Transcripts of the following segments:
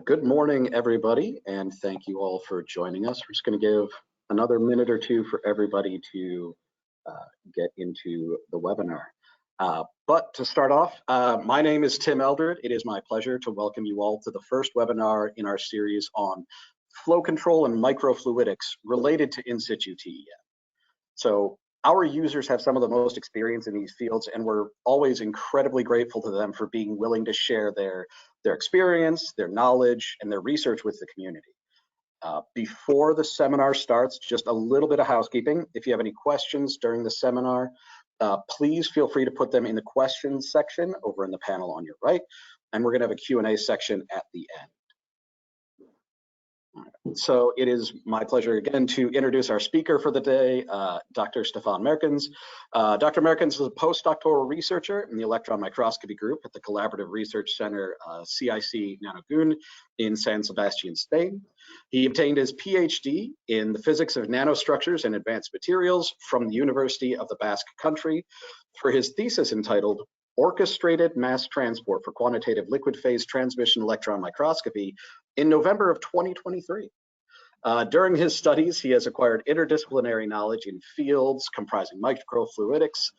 Good morning, everybody, and thank you all for joining us. We're just going to give another minute or two for everybody to get into the webinar. But to start off, my name is Tim Eldred. It is my pleasure to welcome you all to the first webinar in our series on flow control and microfluidics related to in situ TEM. So our users have some of the most experience in these fields, and we're always incredibly grateful to them for being willing to share their experience, their knowledge, and their research with the community. Before the seminar starts, just a little bit of housekeeping. If you have any questions during the seminar, please feel free to put them in the questions section over in the panel on your right, and we're going to have a Q&A section at the end. So it is my pleasure again to introduce our speaker for the day, Dr. Stefan Markens. Dr. Markens is a postdoctoral researcher in the electron microscopy group at the Collaborative Research Center CIC nanoGUNE in San Sebastian, Spain. He obtained his PhD in the physics of nanostructures and advanced materials from the University of the Basque Country for his thesis entitled Orchestrated Mass Transport for Quantitative Liquid Phase Transmission Electron Microscopy in November of 2023. During his studies, he has acquired interdisciplinary knowledge in fields comprising microfluidics,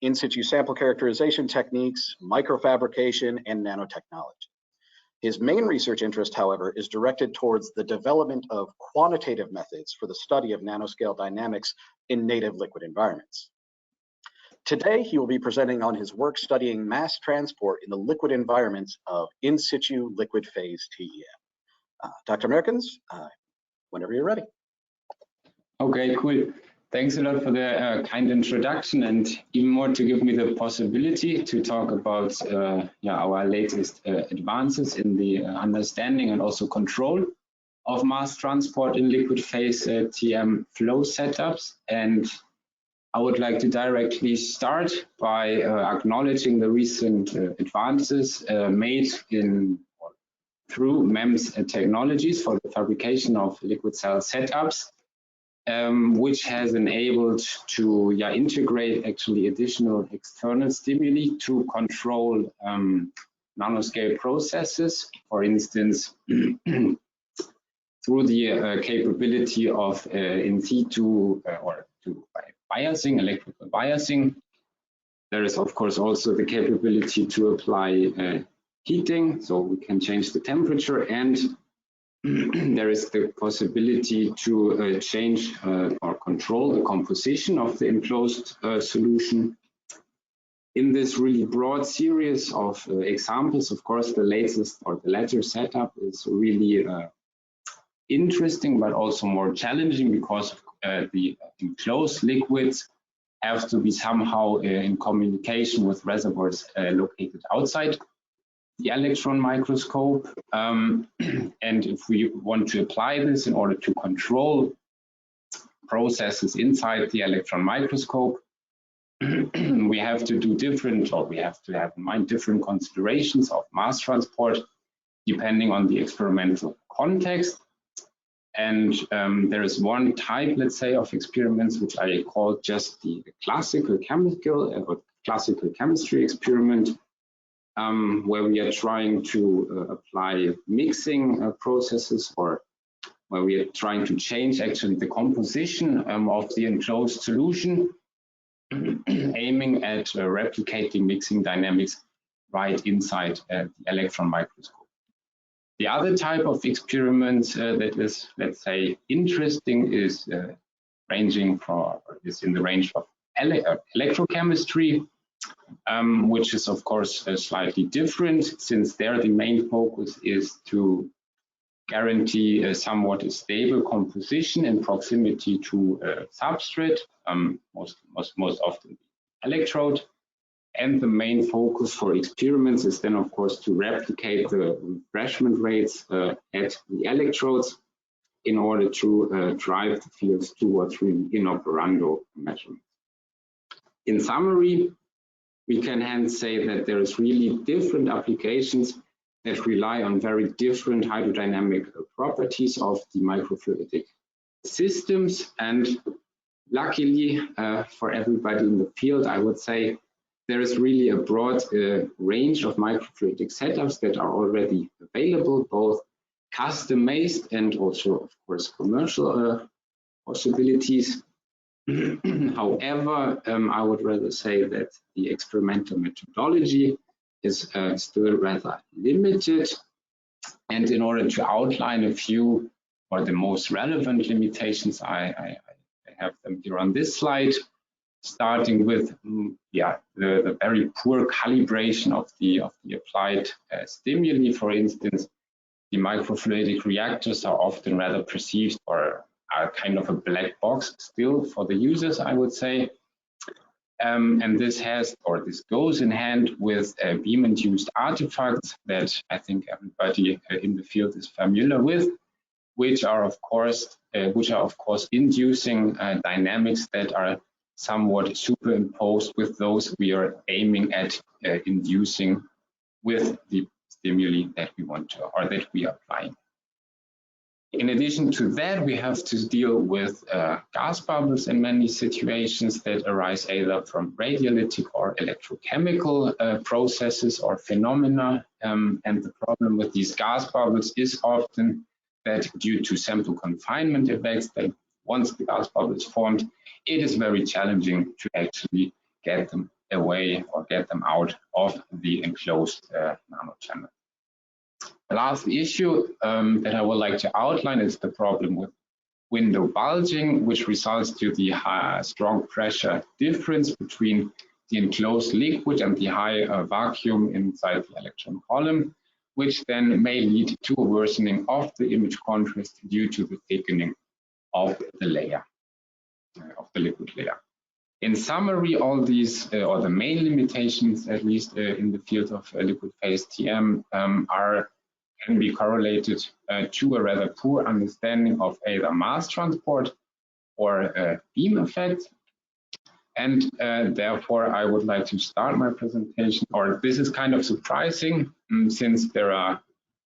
in situ sample characterization techniques, microfabrication, and nanotechnology. His main research interest, however, is directed towards the development of quantitative methods for the study of nanoscale dynamics in native liquid environments. Today, he will be presenting on his work studying mass transport in the liquid environments of in situ liquid phase TEM. Dr. Markens, whenever you're ready. Okay, cool. Thanks a lot for the kind introduction, and even more to give me the possibility to talk about our latest advances in the understanding and also control of mass transport in liquid phase TEM flow setups. And I would like to directly start by acknowledging the recent advances made through MEMS technologies for the fabrication of liquid cell setups, which has enabled to integrate actually additional external stimuli to control nanoscale processes, for instance, through the capability of in situ biasing, electrical biasing. There is of course also the capability to apply heating, so we can change the temperature, and there is the possibility to change or control the composition of the enclosed solution. In this really broad series of examples, of course, the latest or the latter setup is really interesting, but also more challenging because the enclosed liquids have to be somehow in communication with reservoirs located outside the electron microscope. And if we want to apply this in order to control processes inside the electron microscope, we have to do different, or we have to have in mind different considerations of mass transport depending on the experimental context. And there is one type, let's say, of experiments which I call just the classical chemistry experiment, where we are trying to apply mixing processes, or where we are trying to change actually the composition of the enclosed solution, aiming at replicating mixing dynamics right inside the electron microscope. The other type of experiment that is, let's say, interesting is is in the range of electrochemistry, which is of course slightly different, since there the main focus is to guarantee a somewhat stable composition in proximity to a substrate, most often electrode. And the main focus for experiments is then, of course, to replicate the refreshment rates at the electrodes in order to drive the fields towards really in operando measurements. In summary, we can hence say that there is really different applications that rely on very different hydrodynamic properties of the microfluidic systems. And luckily for everybody in the field, I would say there is really a broad range of microfluidic setups that are already available, both custom-made and also, of course, commercial possibilities. However, I would rather say that the experimental methodology is still rather limited. And in order to outline a few or the most relevant limitations, I have them here on this slide, starting with the very poor calibration of the applied stimuli. For instance, the microfluidic reactors are often rather perceived or are kind of a black box still for the users, I would say. And this goes in hand with beam-induced artifacts that I think everybody in the field is familiar with, which are of course inducing dynamics that are somewhat superimposed with those we are aiming at inducing with the stimuli that we want to or that we are applying. In addition to that, we have to deal with gas bubbles in many situations that arise either from radiolytic or electrochemical processes or phenomena. And the problem with these gas bubbles is often that due to sample confinement effects, that once the gas bubble is formed, it is very challenging to actually get them away or get them out of the enclosed nanochannel. The last issue that I would like to outline is the problem with window bulging, which results to the strong pressure difference between the enclosed liquid and the high vacuum inside the electron column, which then may lead to a worsening of the image contrast due to the thickening of the layer, of the liquid layer. In summary, all these, or the main limitations, at least in the field of liquid phase TM, can be correlated to a rather poor understanding of either mass transport or beam effect. And therefore, I would like to start my presentation, or this is kind of surprising since there are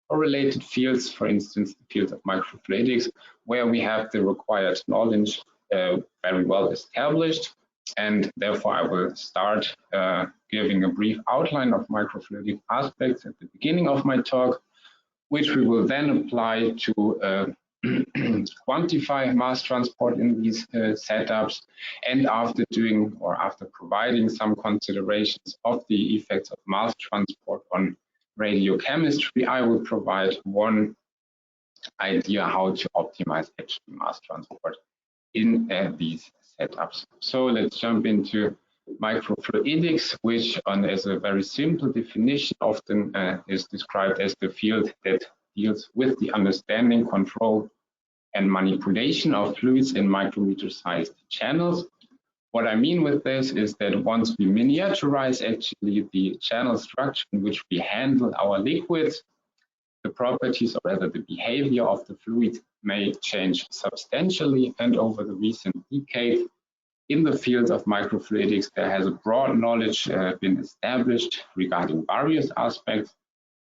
correlated fields, for instance, the field of microfluidics, where we have the required knowledge very well established. And therefore, I will start giving a brief outline of microfluidic aspects at the beginning of my talk, which we will then apply to quantify mass transport in these setups. And after doing or after providing some considerations of the effects of mass transport on radiochemistry, I will provide one idea how to optimize actually mass transport in these setups. So let's jump into microfluidics, which as a very simple definition often is described as the field that deals with the understanding, control, and manipulation of fluids in micrometer-sized channels. What I mean with this is that once we miniaturize actually the channel structure in which we handle our liquids, the properties, or rather the behavior of the fluid, may change substantially. And over the recent decade, in the field of microfluidics, there has a broad knowledge been established regarding various aspects.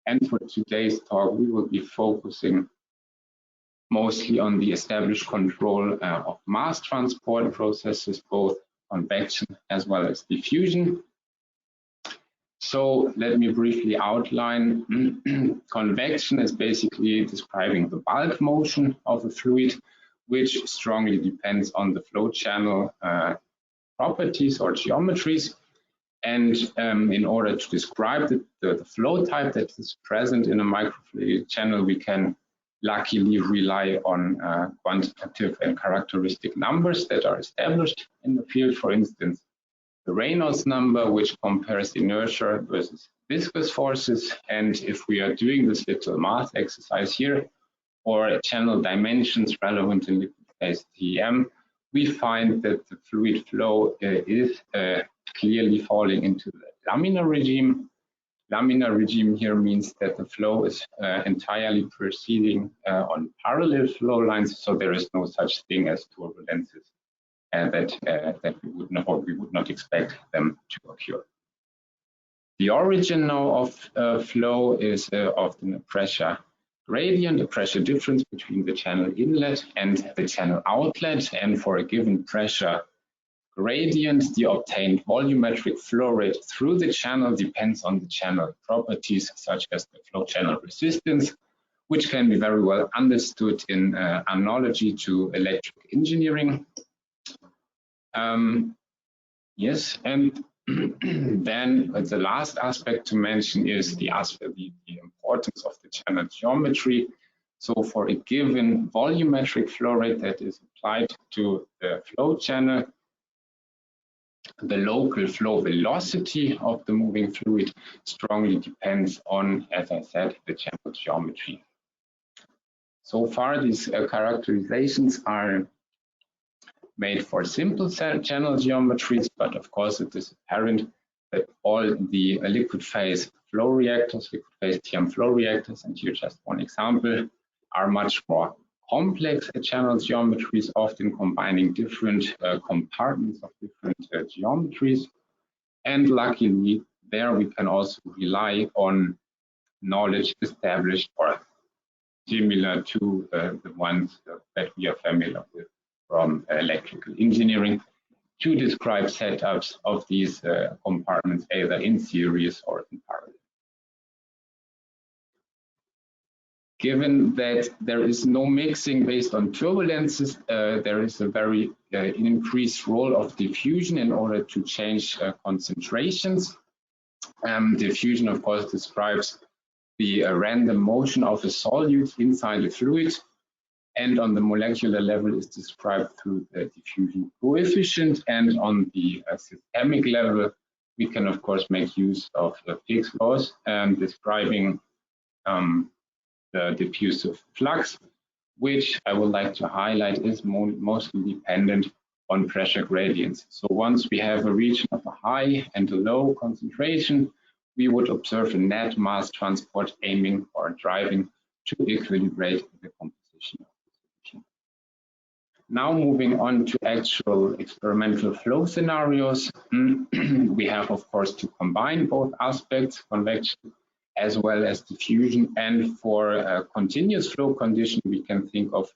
And for today's talk, we will be focusing mostly on the established control of mass transport processes, both convection as well as diffusion. So let me briefly outline. Convection is basically describing the bulk motion of a fluid, which strongly depends on the flow channel properties or geometries. And in order to describe the flow type that is present in a microfluidic channel, we can luckily rely on quantitative and characteristic numbers that are established in the field. For instance, the Reynolds number, which compares inertia versus viscous forces. And if we are doing this little math exercise here, or channel dimensions relevant in liquid phase TEM, we find that the fluid flow is clearly falling into the laminar regime. Laminar regime here means that the flow is entirely proceeding on parallel flow lines, so there is no such thing as turbulences that we would not, or we would not expect them to occur. The origin now of flow is often a pressure gradient, a pressure difference between the channel inlet and the channel outlet. And for a given pressure gradient, the obtained volumetric flow rate through the channel, depends on the channel properties such as the flow channel resistance, which can be very well understood in analogy to electrical engineering. Yes, and then the last aspect to mention is the importance of the channel geometry. So for a given volumetric flow rate that is applied to the flow channel, the local flow velocity of the moving fluid strongly depends on, as I said, the channel geometry. So far, these characterizations are made for simple channel geometries, but of course it is apparent that all the liquid phase flow reactors, liquid phase TEM flow reactors, and here just one example, are much more complex channel geometries, often combining different compartments of different geometries. And luckily, there we can also rely on knowledge established or similar to the ones that we are familiar with from electrical engineering to describe setups of these compartments either in series or in parallel. Given that there is no mixing based on turbulences, there is a very increased role of diffusion in order to change concentrations. Diffusion, of course, describes the random motion of a solute inside a fluid, and on the molecular level is described through the diffusion coefficient, and on the systemic level we can of course make use of Fick's laws describing the diffusive flux, which I would like to highlight is mostly dependent on pressure gradients. So once we have a region of a high and a low concentration, we would observe a net mass transport aiming or driving to equilibrate the composition. Now moving on to actual experimental flow scenarios, we have of course to combine both aspects, convection as well as diffusion, and for a continuous flow condition we can think of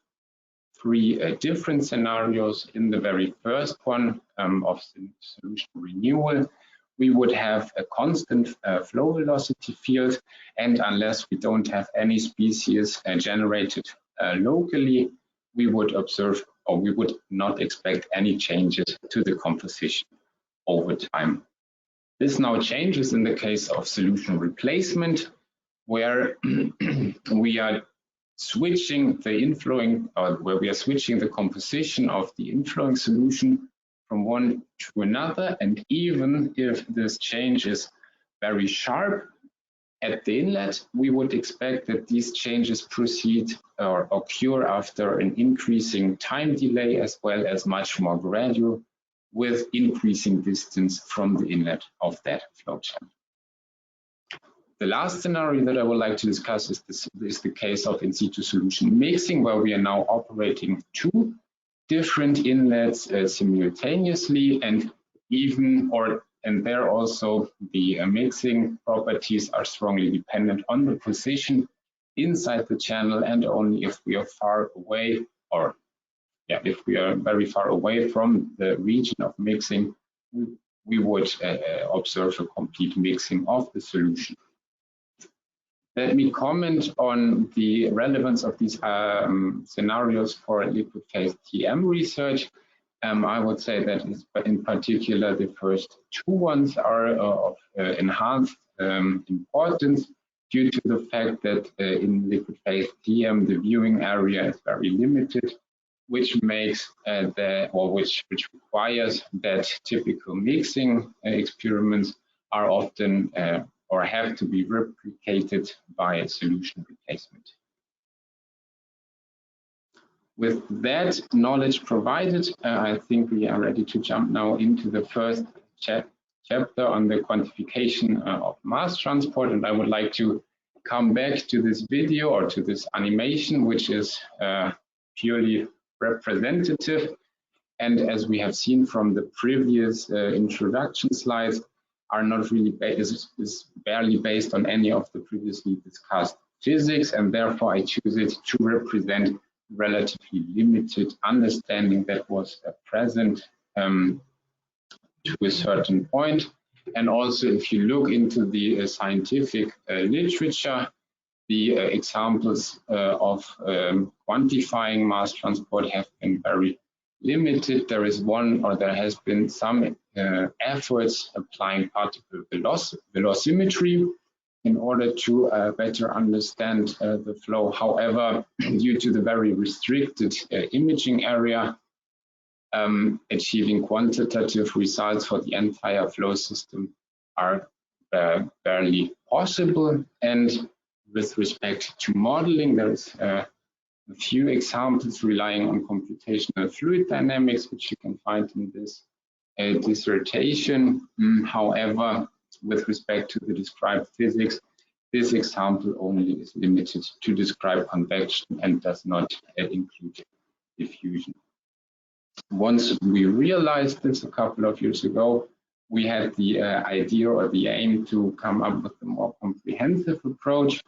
three different scenarios. In the very first one of solution renewal, we would have a constant flow velocity field, and unless we don't have any species generated locally, we would observe, or we would not expect any changes to the composition over time. This now changes in the case of solution replacement, where we are switching the inflowing, or where we are switching the composition of the inflowing solution from one to another, and even if this change is very sharp at the inlet, we would expect that these changes proceed or occur after an increasing time delay, as well as much more gradual, with increasing distance from the inlet of that flow channel. The last scenario that I would like to discuss is the case of in situ solution mixing, where we are now operating two different inlets simultaneously, and there also the mixing properties are strongly dependent on the position inside the channel, and only if we are far away, or if we are very far away from the region of mixing, we would observe a complete mixing of the solution. Let me comment on the relevance of these scenarios for liquid phase TEM research. I would say that in particular the first two ones are of enhanced importance due to the fact that in liquid phase TEM the viewing area is very limited, which makes which requires that typical mixing experiments are often or have to be replicated by a solution replacement. With that knowledge provided, I think we are ready to jump now into the first chapter on the quantification of mass transport, and I would like to come back to this video or to this animation, which is purely representative, and as we have seen from the previous introduction slides, are not really is barely based on any of the previously discussed physics, and therefore I choose it to represent relatively limited understanding that was present to a certain point. And also, if you look into the scientific literature, the examples of quantifying mass transport have been very limited. There is one, or there has been some efforts applying particle velocimetry in order to better understand the flow. However, due to the very restricted imaging area, achieving quantitative results for the entire flow system are barely possible. And with respect to modeling, there is a few examples relying on computational fluid dynamics, which you can find in this dissertation. However, with respect to the described physics, this example only is limited to describe convection and does not include diffusion. Once we realized this a couple of years ago, we had the idea or the aim to come up with a more comprehensive approach,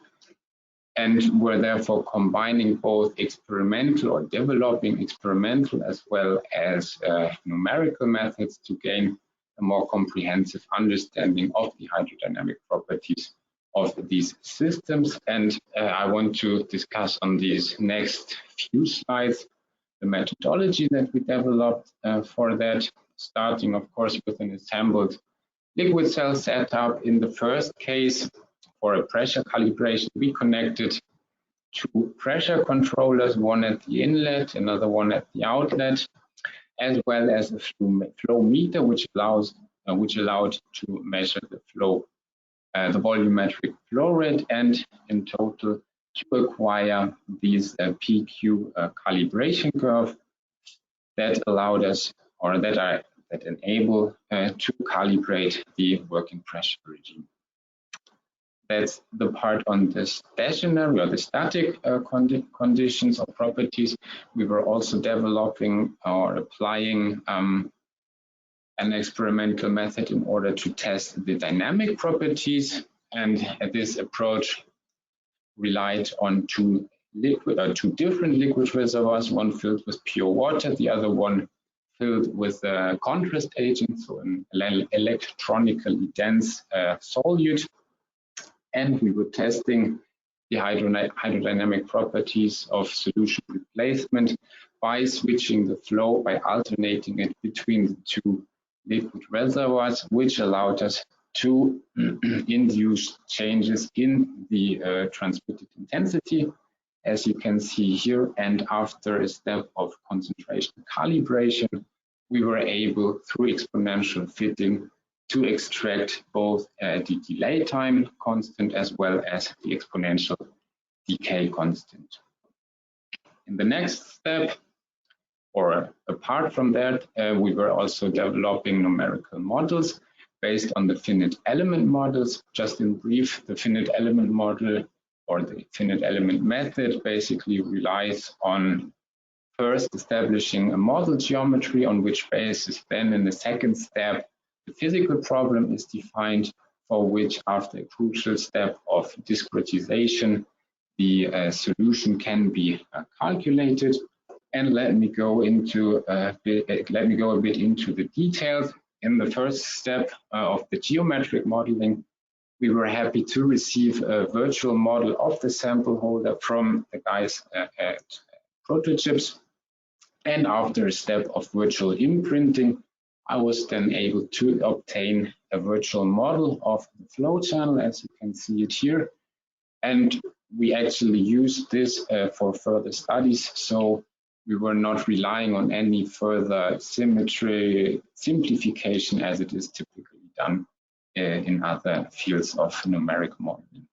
and we're therefore combining both experimental or developing experimental as well as numerical methods to gain a more comprehensive understanding of the hydrodynamic properties of these systems. And I want to discuss on these next few slides the methodology that we developed for that, starting of course with an assembled liquid cell setup. In the first case, for a pressure calibration, we connected two pressure controllers, one at the inlet, another one at the outlet, as well as a flow meter, which allowed to measure the flow, the volumetric flow rate, and in total to acquire these PQ calibration curve that allowed us, or that enable to calibrate the working pressure regime. That's the part on the stationary or the static conditions or properties. We were also developing or applying an experimental method in order to test the dynamic properties, and this approach relied on two different liquid reservoirs, one filled with pure water, the other one filled with a contrast agent, so an electronically dense solute. And we were testing the hydrodynamic properties of solution replacement by switching the flow, by alternating it between the two liquid reservoirs, which allowed us to induce changes in the transmitted intensity, as you can see here. And after a step of concentration calibration, we were able, through exponential fitting, to extract both the delay time constant as well as the exponential decay constant. In the next step, or apart from that, we were also developing numerical models based on the finite element models. Just in brief, the finite element model or the finite element method basically relies on first establishing a model geometry, on which basis then in the second step the physical problem is defined, for which after a crucial step of discretization the solution can be calculated. And let me go a bit into the details. In the first step of the geometric modeling, we were happy to receive a virtual model of the sample holder from the guys at Protochips. And after a step of virtual imprinting, I was then able to obtain a virtual model of the flow channel, as you can see it here. And we actually used this for further studies. So we were not relying on any further symmetry simplification as it is typically done in other fields of numeric modeling.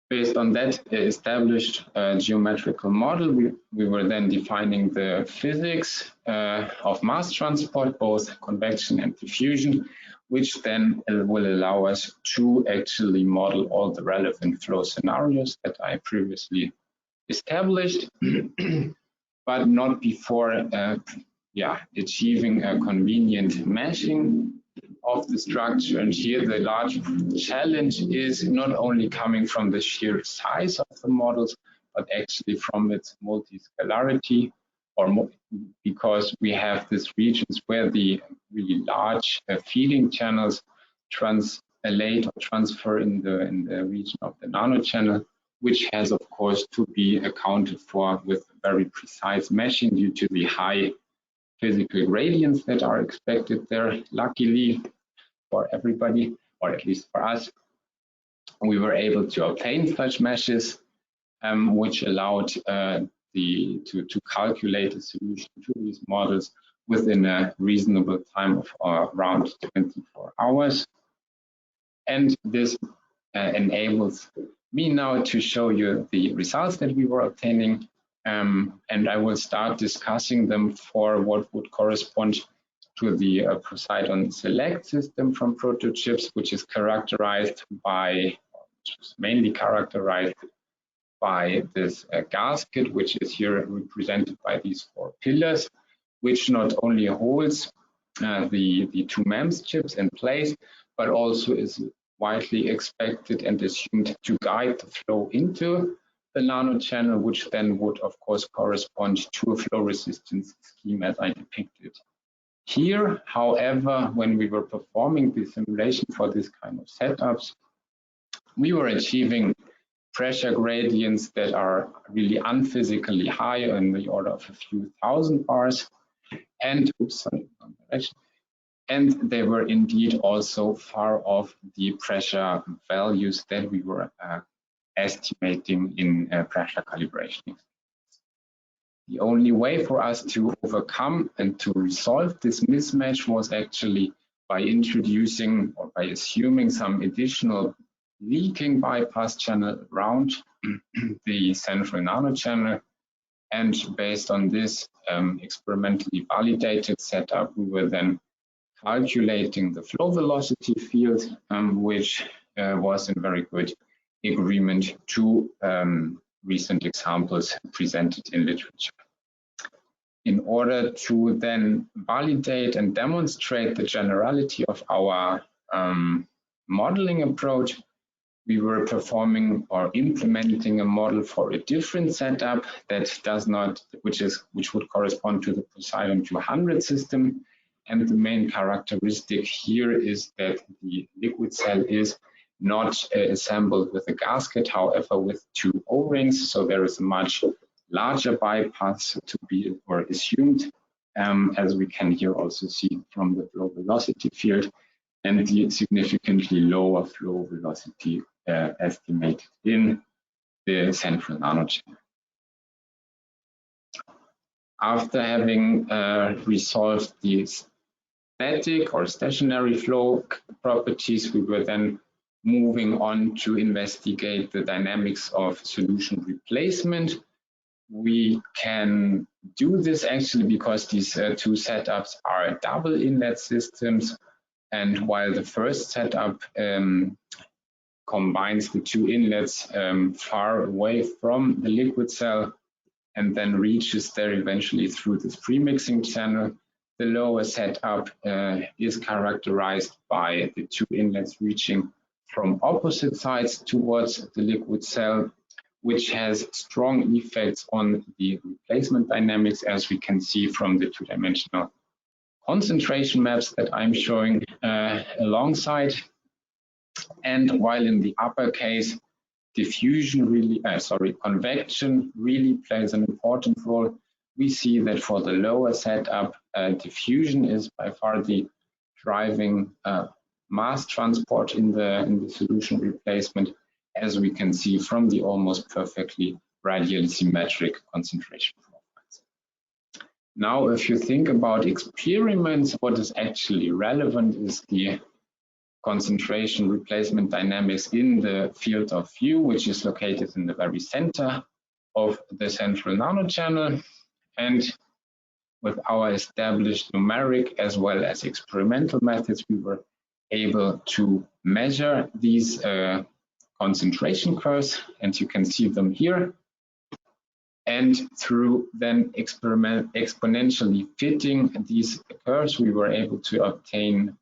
Based on that established geometrical model, we were then defining the physics of mass transport, both convection and diffusion, which then will allow us to actually model all the relevant flow scenarios that I previously established, but not before achieving a convenient meshing of the structure. And here the large challenge is not only coming from the sheer size of the models, but actually from its multiscalarity. or more, because we have these regions where the really large feeding channels translate or transfer in the region of the nanochannel, which has of course to be accounted for with very precise meshing due to the high physical gradients that are expected there. Luckily for everybody, or at least for us, we were able to obtain such meshes, which allowed to calculate a solution to these models within a reasonable time of around 24 hours. And this enables me now to show you the results that we were obtaining, and I will start discussing them for what would correspond to the Poseidon Select system from prototypes, which is mainly characterized by this gasket, which is here represented by these 4 pillars, which not only holds the 2 MEMS chips in place, but also is widely expected and assumed to guide the flow into the nanochannel, which then would of course correspond to a flow resistance scheme as I depicted here. However, when we were performing the simulation for this kind of setups, we were achieving pressure gradients that are really unphysically high, in the order of a few thousand bars, and and they were indeed also far off the pressure values that we were estimating in pressure calibration. The only way for us to overcome and to resolve this mismatch was actually by introducing or by assuming some additional leaking bypass channel around the central nanochannel. And based on this experimentally validated setup, we were then calculating the flow velocity field, which was in very good agreement to recent examples presented in literature. In order to then validate and demonstrate the generality of our modeling approach, we were performing or implementing a model for a different setup that which would correspond to the Poseidon 200 system. And the main characteristic here is that the liquid cell is not assembled with a gasket, however with 2 O-rings, so there is a much larger bypass to be or assumed, as we can here also see from the flow velocity field, and the significantly lower flow velocity estimated in the central nanochannel. After having resolved the static or stationary flow properties, we were then moving on to investigate the dynamics of solution replacement. We can do this actually because these 2 setups are double inlet systems, and while the first setup combines the 2 inlets far away from the liquid cell and then reaches there eventually through this premixing channel, the lower setup is characterized by the 2 inlets reaching from opposite sides towards the liquid cell, which has strong effects on the replacement dynamics, as we can see from the 2-dimensional concentration maps that I'm showing alongside. And while in the upper case, convection really plays an important role, we see that for the lower setup, diffusion is by far the driving mass transport in the solution replacement, as we can see from the almost perfectly radially symmetric concentration profiles. Now, if you think about experiments, what is actually relevant is the concentration replacement dynamics in the field of view, which is located in the very center of the central nanochannel. And with our established numeric as well as experimental methods, we were able to measure these concentration curves, and you can see them here. And through then exponentially fitting these curves, we were able to obtain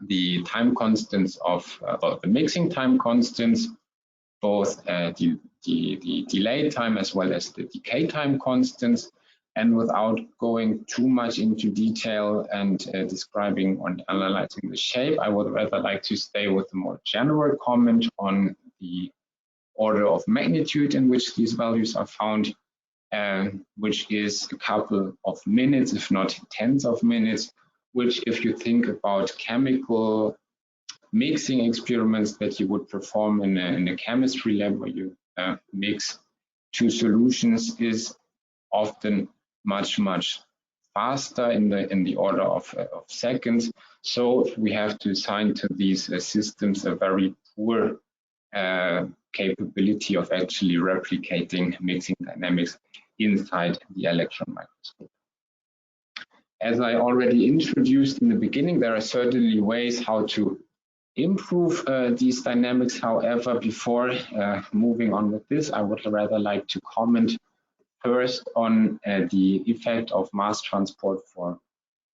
the time constants of the mixing time constants, both the the delay time as well as the decay time constants. And without going too much into detail and describing or analyzing the shape, I would rather like to stay with a more general comment on the order of magnitude in which these values are found, which is a couple of minutes, if not tens of minutes, which if you think about chemical mixing experiments that you would perform in a chemistry lab where you mix two solutions, is often much faster in the order of seconds. So we have to assign to these systems a very poor capability of actually replicating mixing dynamics inside the electron microscope. As I already introduced in the beginning, there are certainly ways how to improve these dynamics. However, before moving on with this, I would rather like to comment first on the effect of mass transport for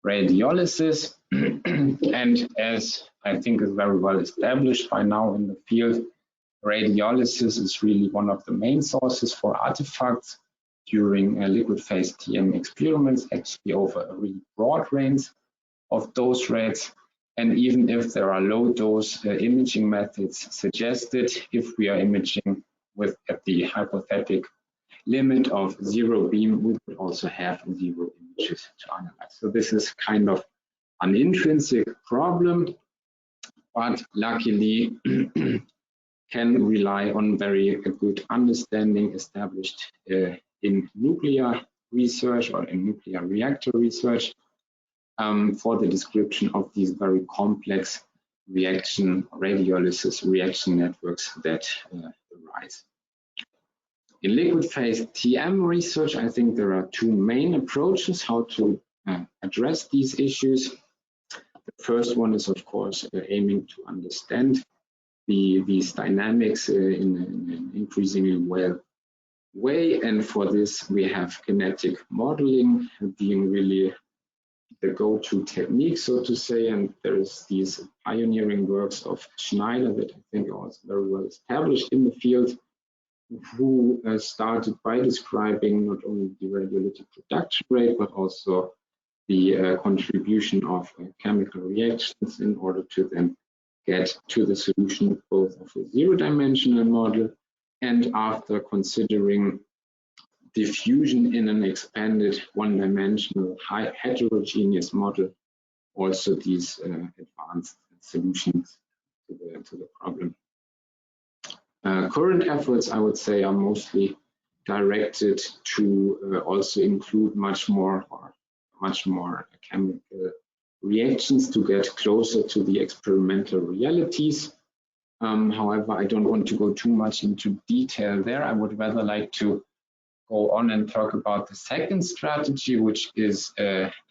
radiolysis. And as I think is very well established by now in the field, radiolysis is really one of the main sources for artifacts during liquid phase TM experiments, actually over a really broad range of dose rates. And even if there are low dose imaging methods suggested, if we are imaging with at the hypothetic limit of 0 beam, we would also have 0 images to analyze. So this is kind of an intrinsic problem, but luckily can rely on very good understanding established in nuclear research or in nuclear reactor research for the description of these very complex radiolysis reaction networks that arise. In liquid phase TM research, I think there are two main approaches how to address these issues. The first one is, of course, aiming to understand these dynamics in an increasingly well way. And for this, we have kinetic modeling being really the go-to technique, so to say. And there's these pioneering works of Schneider that I think are also very well established in the field, who started by describing not only the radiolytic production rate, but also the contribution of chemical reactions in order to then get to the solution both of a zero-dimensional model and, after considering diffusion in an expanded one-dimensional heterogeneous model, also these advanced solutions to the problem. Current efforts, I would say, are mostly directed to also include much more chemical reactions to get closer to the experimental realities. However, I don't want to go too much into detail there. I would rather like to go on and talk about the second strategy, which is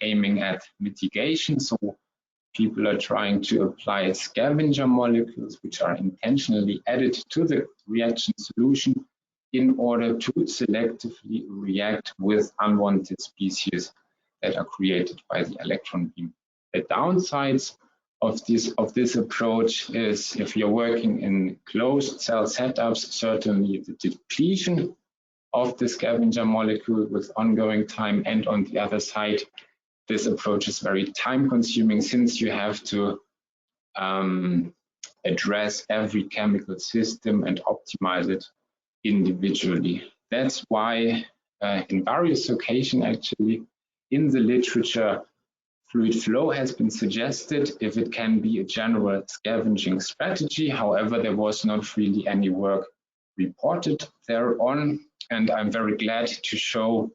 aiming at mitigation. So people are trying to apply scavenger molecules, which are intentionally added to the reaction solution in order to selectively react with unwanted species that are created by the electron beam. The downsides of this approach is, if you're working in closed cell setups, certainly the depletion of the scavenger molecule with ongoing time, and on the other side, this approach is very time consuming since you have to address every chemical system and optimize it individually. That's why in various occasions actually in the literature, fluid flow has been suggested if it can be a general scavenging strategy. However, there was not really any work reported thereon, and I'm very glad to show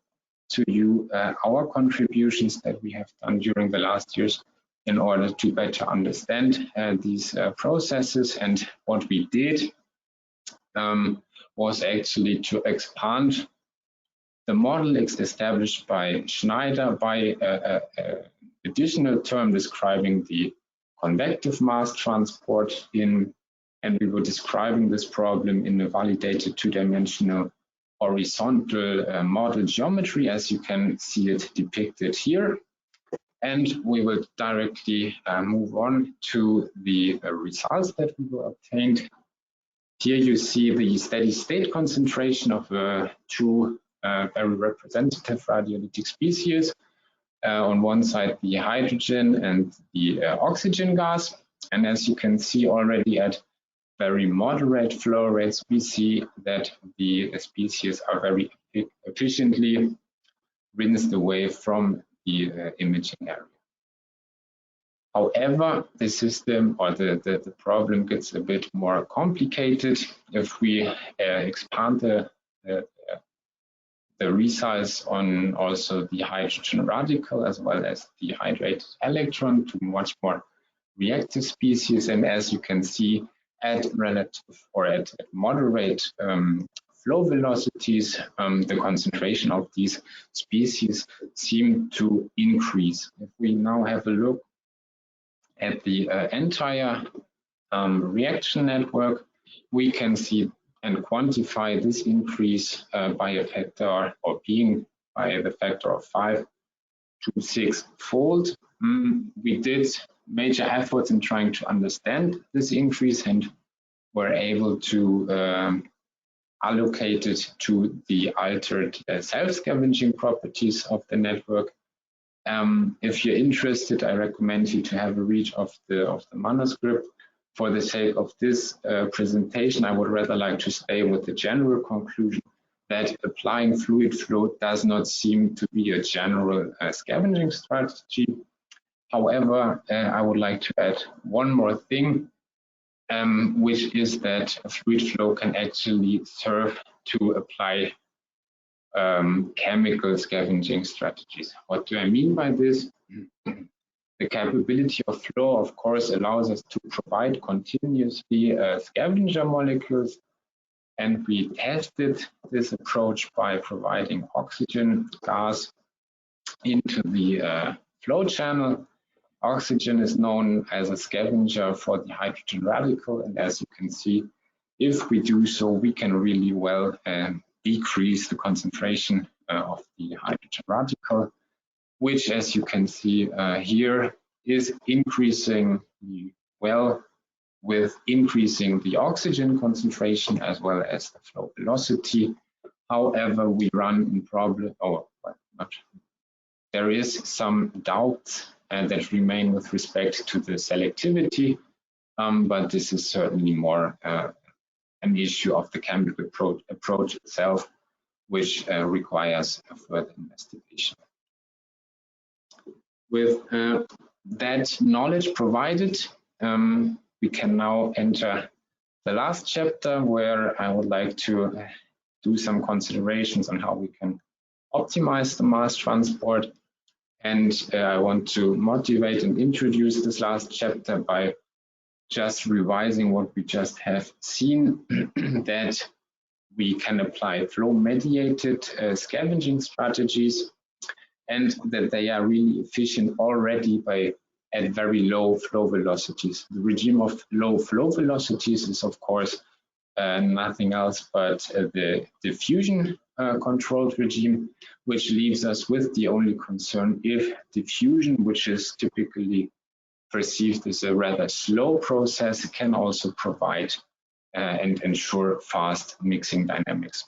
to you our contributions that we have done during the last years in order to better understand these processes. And what we did was actually to expand the model established by Schneider by an additional term describing the convective mass transport and we were describing this problem in a validated two-dimensional horizontal model geometry, as you can see it depicted here. And we will directly move on to the results that we were obtained. Here you see the steady state concentration of two very representative radiolytic species. On one side, the hydrogen and the oxygen gas. And as you can see already at very moderate flow rates, we see that the species are very efficiently rinsed away from the imaging area. However, the system or the problem gets a bit more complicated if we expand the resize on also the hydrogen radical as well as the hydrated electron to much more reactive species. And as you can see, at relative or at moderate flow velocities, the concentration of these species seem to increase. If we now have a look at the entire reaction network, we can see and quantify this increase by a factor, or being by the factor of 5 to 6 fold. We did major efforts in trying to understand this increase and were able to allocate it to the altered self-scavenging properties of the network. If you're interested, I recommend you to have a read of the manuscript. For the sake of this presentation, I would rather like to stay with the general conclusion that applying fluid flow does not seem to be a general scavenging strategy. However, I would like to add one more thing, which is that fluid flow can actually serve to apply chemical scavenging strategies. What do I mean by this? The capability of flow, of course, allows us to provide continuously scavenger molecules, and we tested this approach by providing oxygen gas into the flow channel. Oxygen is known as a scavenger for the hydrogen radical, and as you can see, if we do so, we can really well decrease the concentration of the hydrogen radical, which, as you can see here, is increasing well with increasing the oxygen concentration as well as the flow velocity. However, we run in problem, or not, there is some doubt that remain with respect to the selectivity, but this is certainly more an issue of the chemical approach itself, which requires a further investigation. With that knowledge provided, we can now enter the last chapter, where I would like to do some considerations on how we can optimize the mass transport. And I want to motivate and introduce this last chapter by just revising what we just have seen, that we can apply flow-mediated scavenging strategies, and that they are really efficient already at very low flow velocities. The regime of low flow velocities is, of course, nothing else but the diffusion controlled regime, which leaves us with the only concern if diffusion, which is typically perceived as a rather slow process, can also provide and ensure fast mixing dynamics.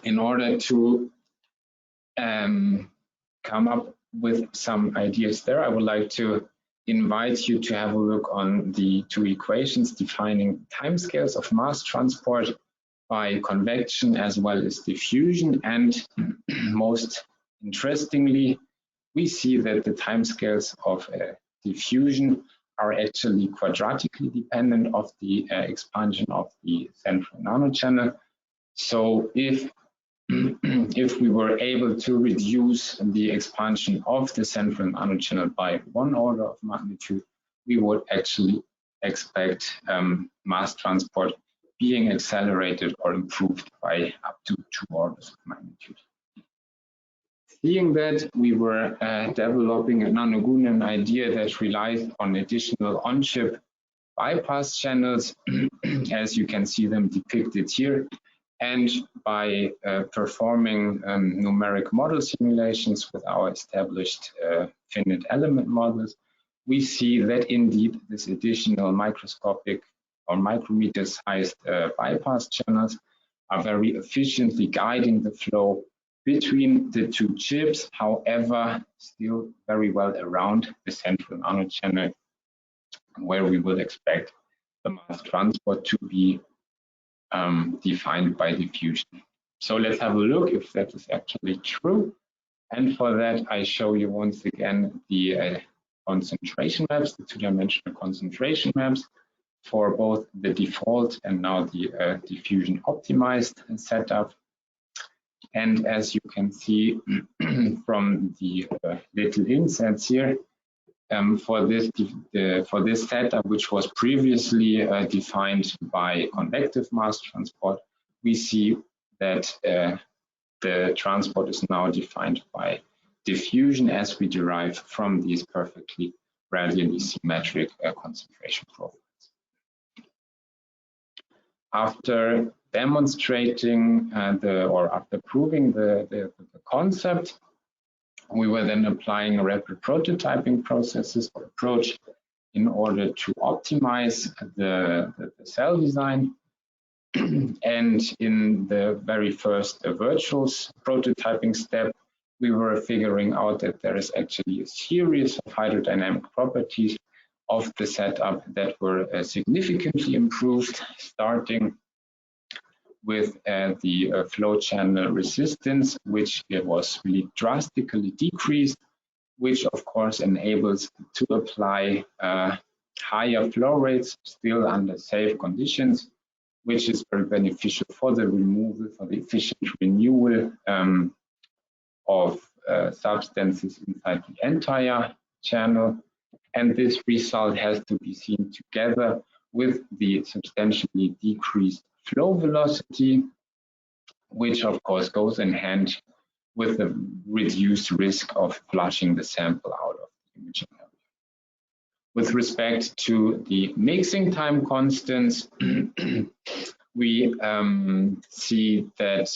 In order to come up with some ideas there, I would like to invite you to have a look on the two equations defining timescales of mass transport by convection as well as diffusion. And most interestingly, we see that the timescales of diffusion are actually quadratically dependent of the expansion of the central nanochannel. So if we were able to reduce the expansion of the central nanochannel by 1 order of magnitude, we would actually expect mass transport being accelerated or improved by up to 2 orders of magnitude. Seeing that, we were developing a nanoGUNE idea that relies on additional on-chip bypass channels, as you can see them depicted here. And by performing numeric model simulations with our established finite element models, we see that indeed this additional microscopic or micrometer sized bypass channels are very efficiently guiding the flow between the two chips, however, still very well around the central nanochannel, where we will expect the mass transport to be defined by diffusion. So let's have a look if that is actually true. And for that, I show you once again the concentration maps, the two-dimensional concentration maps for both the default and now the diffusion optimized setup. And as you can see from the little insets here, for this setup, which was previously defined by convective mass transport, we see that the transport is now defined by diffusion, as we derive from these perfectly radially symmetric concentration profiles. After demonstrating after proving the concept, we were then applying a rapid prototyping processes or approach in order to optimize the cell design. And in the very first virtuals prototyping step, we were figuring out that there is actually a series of hydrodynamic properties of the setup that were significantly improved, starting with the flow channel resistance, which was really drastically decreased, which of course enables to apply higher flow rates still under safe conditions, which is very beneficial for the removal, for the efficient renewal of substances inside the entire channel. And this result has to be seen together with the substantially decreased flow velocity, which of course goes in hand with the reduced risk of flushing the sample out of the imaging area. With respect to the mixing time constants, we see that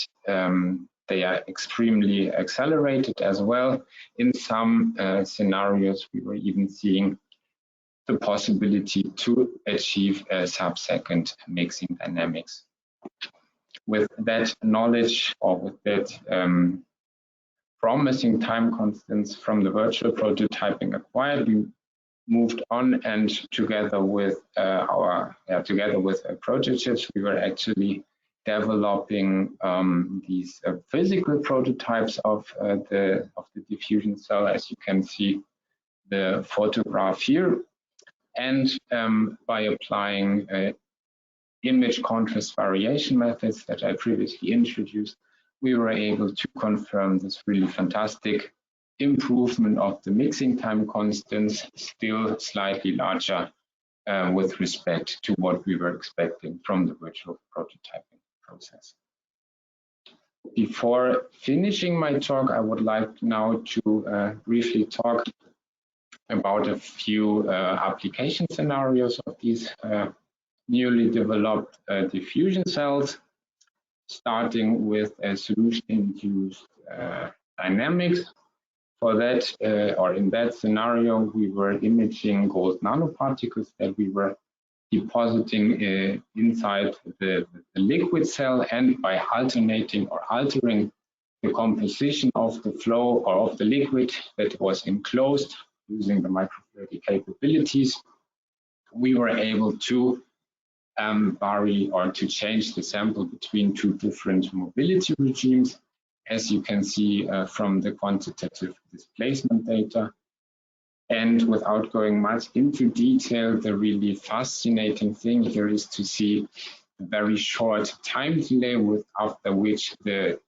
they are extremely accelerated as well. In some scenarios, we were even seeing the possibility to achieve a sub-second mixing dynamics. With that knowledge, or with that promising time constants from the virtual prototyping acquired, we moved on, and together with prototypes, we were actually developing these physical prototypes of the diffusion cell, as you can see the photograph here. And by applying image contrast variation methods that I previously introduced, we were able to confirm this really fantastic improvement of the mixing time constants, still slightly larger with respect to what we were expecting from the virtual prototyping process. Before finishing my talk, I would like now to briefly talk about a few application scenarios of these newly developed diffusion cells, starting with a solution-induced dynamics. For that, or in that scenario, we were imaging gold nanoparticles that we were depositing inside the liquid cell, and by alternating or altering the composition of the flow or of the liquid that was enclosed using the microfluidic capabilities, we were able to vary or to change the sample between two different mobility regimes, as you can see from the quantitative displacement data. And without going much into detail, the really fascinating thing here is to see a very short time delay after which the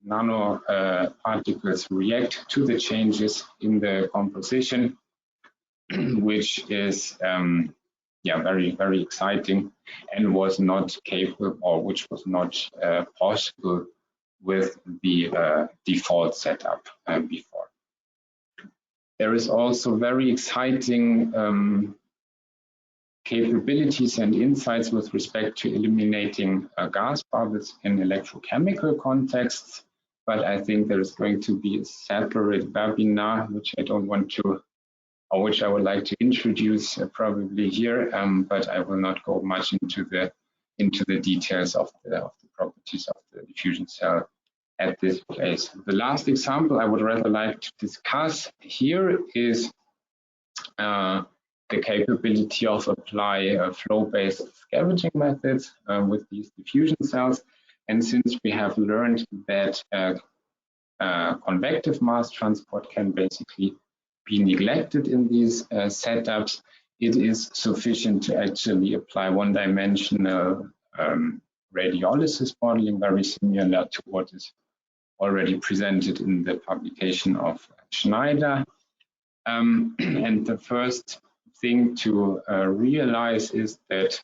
nano particles react to the changes in the composition, which is very, very exciting, and was not capable, or which was not possible with the default setup before. There is also very exciting capabilities and insights with respect to eliminating gas bubbles in electrochemical contexts, but I think there is going to be a separate webinar, which I don't want to or which I would like to introduce probably here, but I will not go much into the details of the properties of the diffusion cell at this place. The last example I would rather like to discuss here is the capability of apply flow-based scavenging methods with these diffusion cells. And since we have learned that convective mass transport can basically be neglected in these setups, it is sufficient to actually apply one-dimensional radiolysis modeling, very similar to what is already presented in the publication of Schneider. And the first thing to realize is that,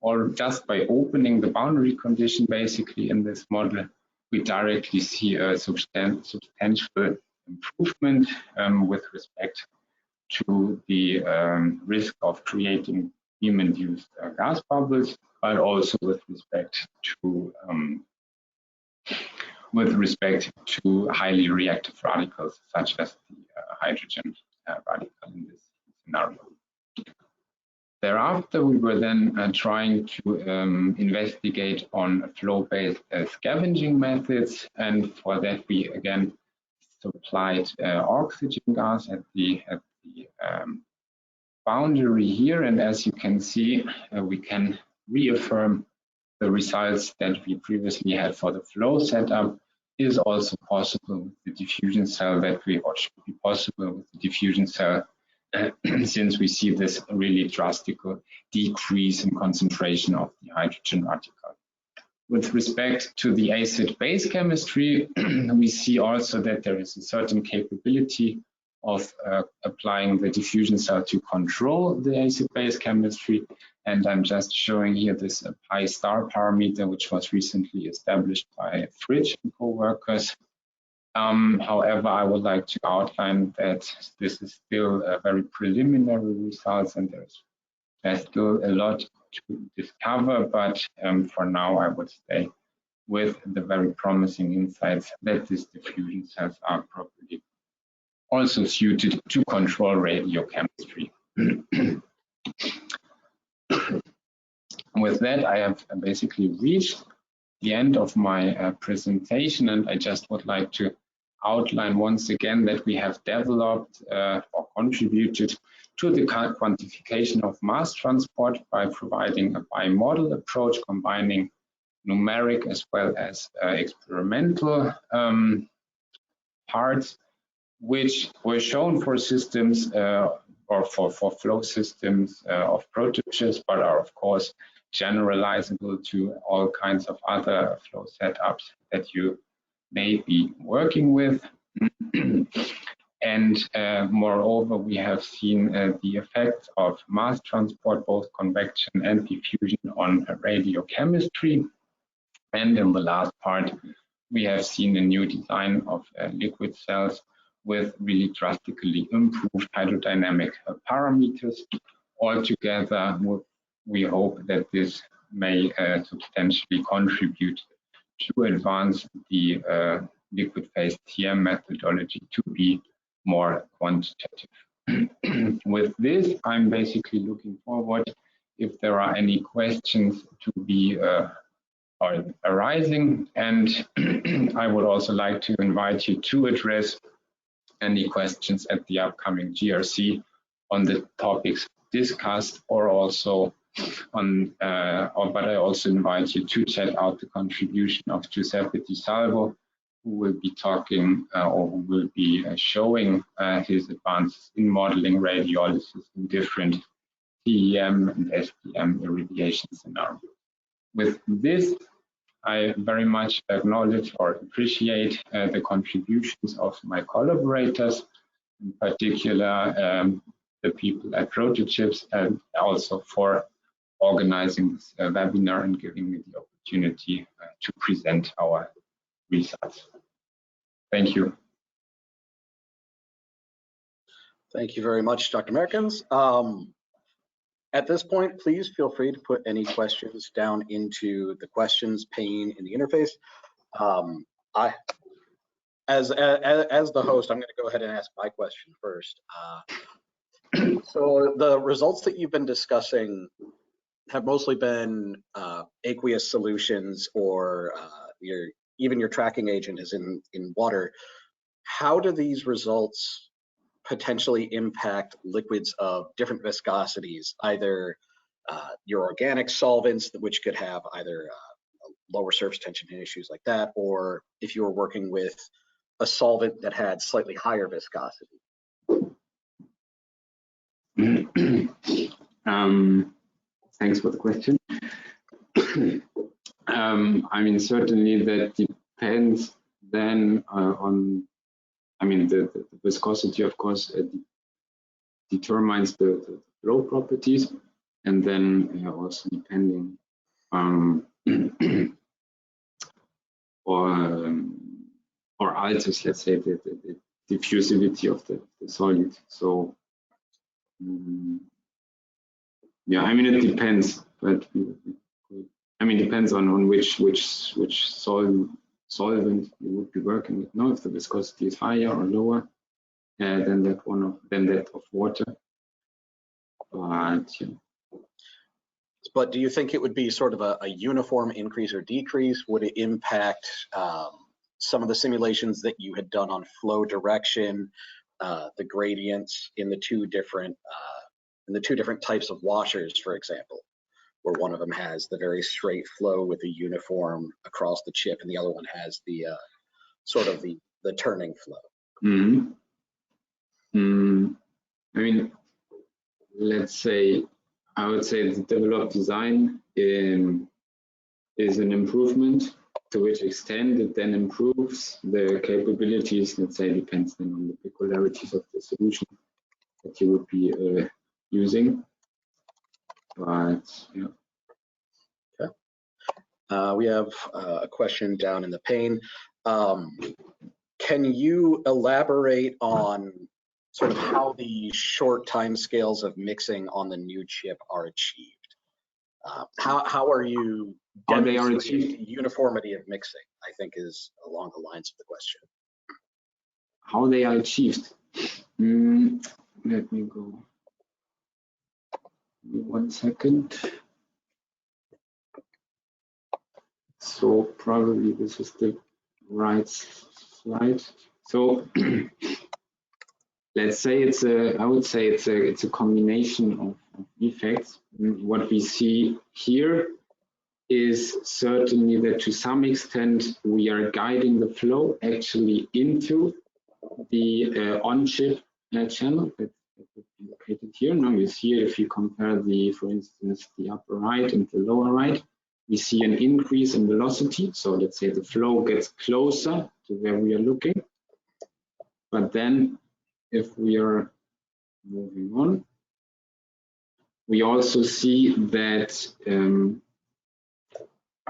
or just by opening the boundary condition basically in this model, we directly see a substantial improvement with respect to the risk of creating beam-induced gas bubbles, but also with respect to highly reactive radicals, such as the hydrogen radical in this scenario. Thereafter, we were then trying to investigate on flow-based scavenging methods, and for that we again supplied oxygen gas at the boundary here, and as you can see, we can reaffirm the results that we previously had for the flow setup is also possible with the diffusion cell or should be possible with the diffusion cell since we see this really drastic decrease in concentration of the hydrogen radical. With respect to the acid-base chemistry, we see also that there is a certain capability of applying the diffusion cell to control the acid-base chemistry. And I'm just showing here this pi star parameter, which was recently established by Fritsch and co-workers. However, I would like to outline that this is still a very preliminary results, and there's still a lot to discover, but for now I would stay with the very promising insights that these diffusion cells are properly also suited to control radiochemistry. With that, I have basically reached the end of my presentation, and I just would like to outline once again that we have developed or contributed to the quantification of mass transport by providing a bimodal approach combining numeric as well as experimental parts, which were shown for systems or for flow systems of prototypes, but are of course generalizable to all kinds of other flow setups that you may be working with. And moreover, we have seen the effects of mass transport, both convection and diffusion, on radiochemistry. And in the last part, we have seen a new design of liquid cells with really drastically improved hydrodynamic parameters. Altogether, we hope that this may substantially contribute to advance the liquid phase TM methodology to be more quantitative. With this, I'm basically looking forward if there are any questions to be arising, and I would also like to invite you to address any questions at the upcoming GRC on the topics discussed, or also on, but I also invite you to check out the contribution of Giuseppe Di Salvo, who will be talking or who will be showing his advances in modeling radiolysis in different TEM and STM irradiation scenarios. With this, I very much acknowledge or appreciate the contributions of my collaborators, in particular the people at Protochips, and also for organizing this webinar and giving me the opportunity to present our results. Thank you. Thank you very much, Dr. Markens. At this point, please feel free to put any questions down into the questions pane in the interface. As the host, I'm going to go ahead and ask my question first. So the results that you've been discussing have mostly been aqueous solutions, or even your tracking agent is in water. How do these results potentially impact liquids of different viscosities, either your organic solvents, which could have either lower surface tension and issues like that, or if you were working with a solvent that had slightly higher viscosity? Thanks for the question. I mean, certainly that depends then on, I mean, the viscosity, of course, determines the flow properties, and then also depending or alters, let's say, the diffusivity of the solid. So yeah, I mean, it depends, but I mean, depends on which solvent you would be working with. Now, if the viscosity is higher or lower than that of water. But yeah. But do you think it would be sort of a uniform increase or decrease? Would it impact some of the simulations that you had done on flow direction, the gradients in the two different types of washers, for example, where one of them has the very straight flow with a uniform across the chip, and the other one has the sort of the turning flow? I mean, let's say, I would say the developed design is an improvement. To which extent it then improves the capabilities, let's say, depends then on the peculiarities of the solution that you would be using. But yeah. Okay. We have a question down in the pane. Can you elaborate on sort of how the short time scales of mixing on the new chip are achieved? How are you demonstrating uniformity of mixing, I think, is along the lines of the question. How they are achieved? Let me go. Give me 1 second. So probably this is the right slide. So let's say I would say it's a combination of effects. What we see here is certainly that to some extent we are guiding the flow actually into the on-chip channel that would be located here. Now you see if you compare for instance, the upper right and the lower right, we see an increase in velocity. So let's say the flow gets closer to where we are looking. But then if we are moving on, we also see that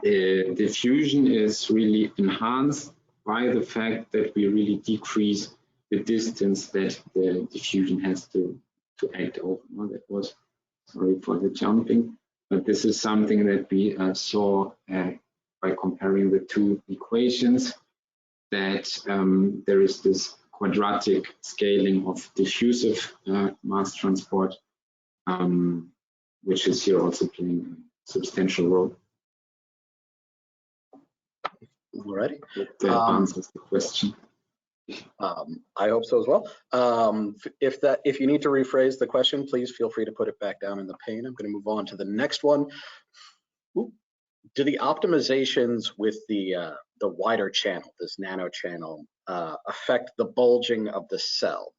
diffusion is really enhanced by the fact that we really decrease the distance that the diffusion has to act over. Well, that was, sorry for the jumping, but this is something that we saw by comparing the two equations, that there is this quadratic scaling of diffusive mass transport, which is here also playing a substantial role. Alrighty. That answers the question. I hope so as well. If you need to rephrase the question, please feel free to put it back down in the pane. I'm going to move on to the next one. Ooh. Do the optimizations with the wider channel, this nano channel, affect the bulging of the cell?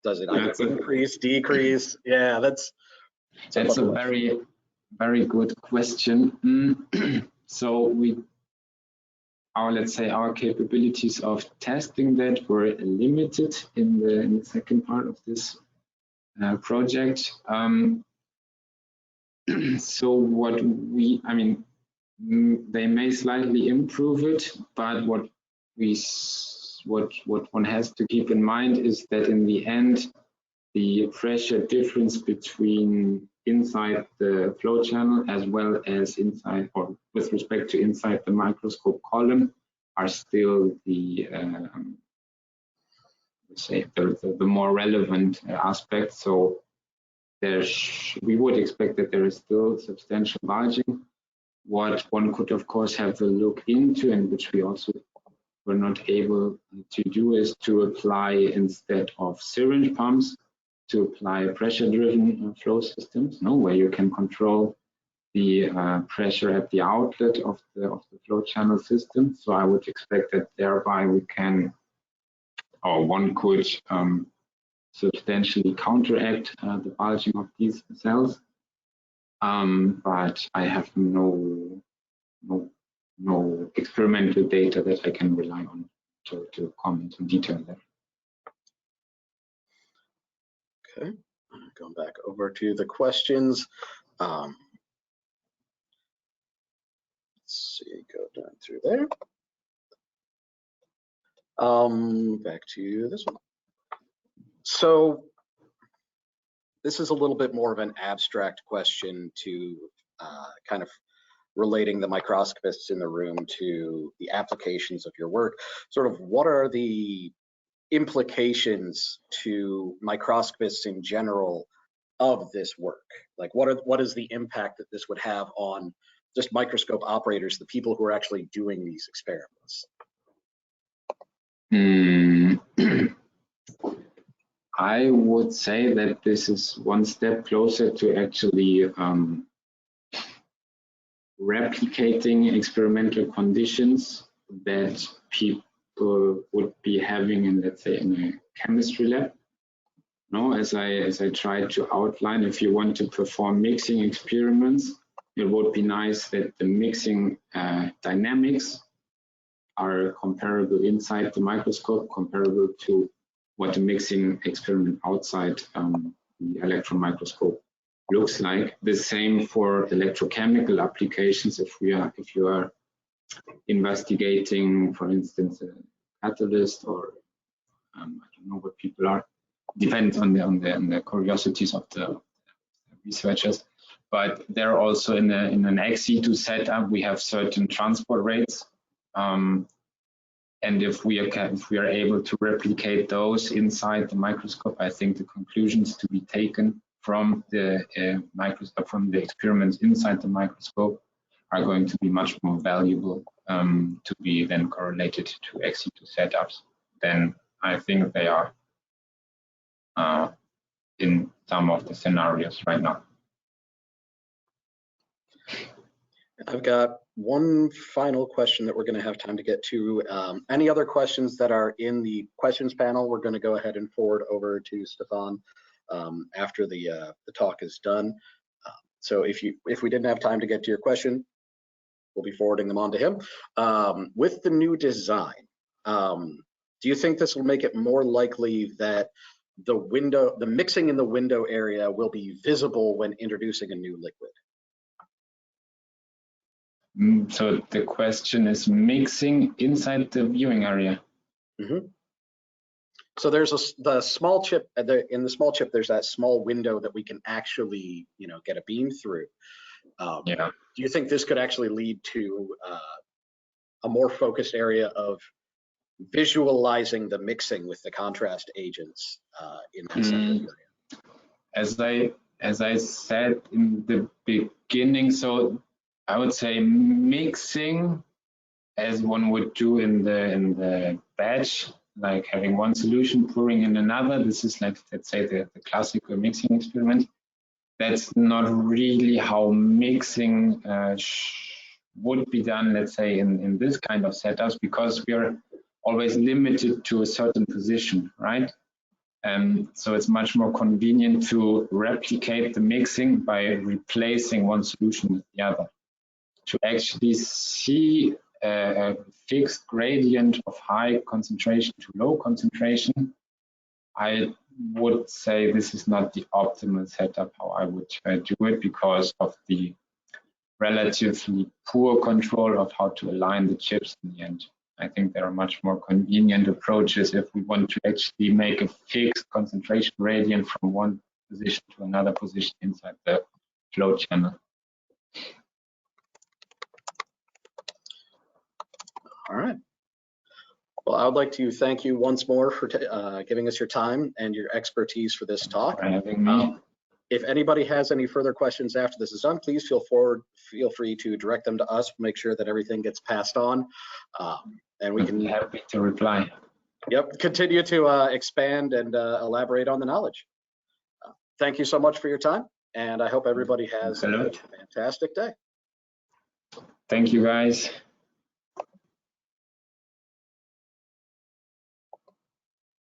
Does it either increase, decrease? Yeah, that's a very, very good question. So let's say our capabilities of testing that were limited in the second part of this project. So they may slightly improve it, but what one has to keep in mind is that in the end, the pressure difference between inside the flow channel as well as inside, or with respect to inside the microscope column, are still the say the more relevant aspect. So we would expect that there is still substantial bulging. What one could of course have a look into, and which we also were not able to do, is to apply, instead of syringe pumps, to apply pressure-driven flow systems, where you can control the pressure at the outlet of the flow channel system. So I would expect that thereby we can, or one could, substantially counteract the bulging of these cells. But I have no experimental data that I can rely on to comment in detail there. Okay, going back over to the questions. Let's see, go down through there. Back to this one. So this is a little bit more of an abstract question to kind of relating the microscopists in the room to the applications of your work. Sort of what are the implications to microscopists in general of this work? Like what is the impact that this would have on just microscope operators, the people who are actually doing these experiments? I would say that this is one step closer to actually replicating experimental conditions that people would be having in, let's say, in a chemistry lab. As I tried to outline, if you want to perform mixing experiments, it would be nice that the mixing dynamics are comparable inside the microscope, comparable to what the mixing experiment outside the electron microscope looks like. The same for electrochemical applications. If you are investigating, for instance, a catalyst, or I don't know what people are, depends on the curiosities of the researchers. But they're also in an ex situ setup, we have certain transport rates. And if we are able to replicate those inside the microscope, I think the conclusions to be taken from the microscope, from the experiments inside the microscope, are going to be much more valuable to be then correlated to ex situ setups than I think they are in some of the scenarios right now. I've got one final question that we're going to have time to get to. Any other questions that are in the questions panel, we're going to go ahead and forward over to Stefan after the talk is done. So if we didn't have time to get to your question, we'll be forwarding them on to him. With the new design, do you think this will make it more likely that the mixing in the window area will be visible when introducing a new liquid? So the question is mixing inside the viewing area. Mm-hmm. So there's the small chip in the small chip. There's that small window that we can actually, get a beam through. Yeah. Do you think this could actually lead to a more focused area of visualizing the mixing with the contrast agents in that central area? As I said in the beginning, so I would say mixing, as one would do in the batch, like having one solution pouring in another. This is like, let's say, the classical mixing experiment. That's not really how mixing would be done, let's say, in this kind of setups, because we are always limited to a certain position, right? So it's much more convenient to replicate the mixing by replacing one solution with the other. To actually see a fixed gradient of high concentration to low concentration, I would say this is not the optimal setup how I would do it, because of the relatively poor control of how to align the chips in the end. I think there are much more convenient approaches if we want to actually make a fixed concentration gradient from one position to another position inside the flow channel. All right. Well, I would like to thank you once more for giving us your time and your expertise for this talk. For having me. If anybody has any further questions after this is done, please feel free to direct them to us. Make sure that everything gets passed on, and we can be happy to reply. Yep, continue to expand and elaborate on the knowledge. Thank you so much for your time, and I hope everybody has a fantastic day. Thank you, guys.